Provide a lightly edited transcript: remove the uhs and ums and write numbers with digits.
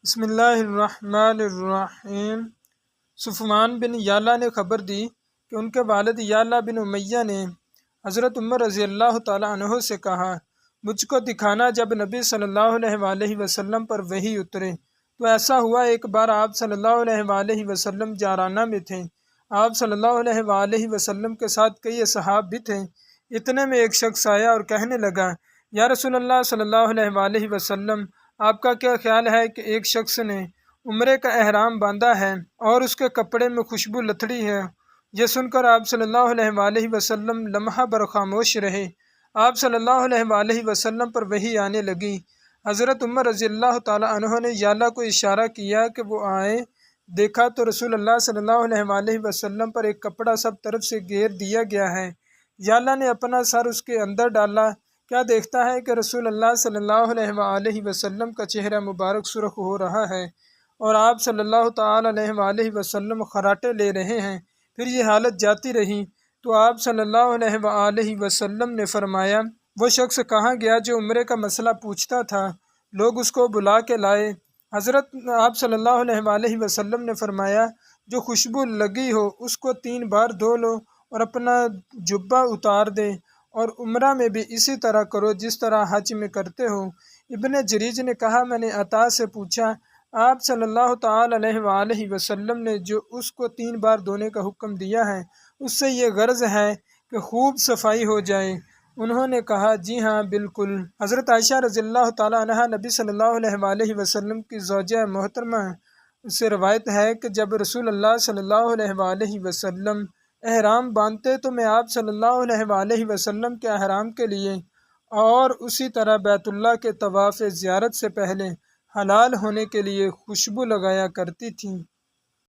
بسم اللہ الرحمن الرحیم۔ صفوان بن یعلا نے خبر دی کہ ان کے والد یعلا بن امیہ نے حضرت عمر رضی اللہ تعالیٰ عنہ سے کہا، مجھ کو دکھانا جب نبی صلی اللہ علیہ وآلہ وسلم پر وحی اترے۔ تو ایسا ہوا، ایک بار آپ صلی اللہ علیہ وآلہ وسلم جارانہ میں تھے۔ آپ صلی اللہ علیہ وآلہ وسلم کے ساتھ کئی اصحاب بھی تھے۔ اتنے میں ایک شخص آیا اور کہنے لگا، یا رسول اللہ صلی اللہ علیہ وآلہ وسلم، آپ کا کیا خیال ہے کہ ایک شخص نے عمرے کا احرام باندھا ہے اور اس کے کپڑے میں خوشبو لتڑی ہے؟ یہ سن کر آپ صلی اللہ علیہ وآلہ وسلم لمحہ بر خاموش رہے۔ آپ صلی اللہ علیہ وآلہ وسلم پر وحی آنے لگی۔ حضرت عمر رضی اللہ تعالیٰ عنہ نے یعلا کو اشارہ کیا کہ وہ آئے۔ دیکھا تو رسول اللہ صلی اللہ علیہ وآلہ وسلم پر ایک کپڑا سب طرف سے گھیر دیا گیا ہے۔ یعلا نے اپنا سر اس کے اندر ڈالا۔ کیا دیکھتا ہے کہ رسول اللہ صلی اللہ علیہ وآلہ وسلم کا چہرہ مبارک سرخ ہو رہا ہے اور آپ صلی اللہ تعالیٰ علیہ وآلہ وسلم خراٹے لے رہے ہیں۔ پھر یہ حالت جاتی رہی تو آپ صلی اللہ علیہ وآلہ وسلم نے فرمایا، وہ شخص کہاں گیا جو عمرے کا مسئلہ پوچھتا تھا؟ لوگ اس کو بلا کے لائے۔ حضرت آپ صلی اللہ علیہ وآلہ وسلم نے فرمایا، جو خوشبو لگی ہو اس کو 3 بار دھو لو اور اپنا جبہ اتار دے، اور عمرہ میں بھی اسی طرح کرو جس طرح حج میں کرتے ہو۔ ابن جریج نے کہا، میں نے عطا سے پوچھا، آپ صلی اللہ تعالی علیہ وآلہ وسلم نے جو اس کو 3 بار دھونے کا حکم دیا ہے اس سے یہ غرض ہے کہ خوب صفائی ہو جائے؟ انہوں نے کہا، جی ہاں بالکل۔ حضرت عائشہ رضی اللہ تعالی عنہا نبی صلی اللہ علیہ وآلہ وسلم کی زوجہ محترمہ سے روایت ہے کہ جب رسول اللہ صلی اللہ علیہ وآلہ وسلم احرام باندھتے تو میں آپ صلی اللہ علیہ وآلہ وسلم کے احرام کے لیے اور اسی طرح بیت اللہ کے طواف زیارت سے پہلے حلال ہونے کے لیے خوشبو لگایا کرتی تھی۔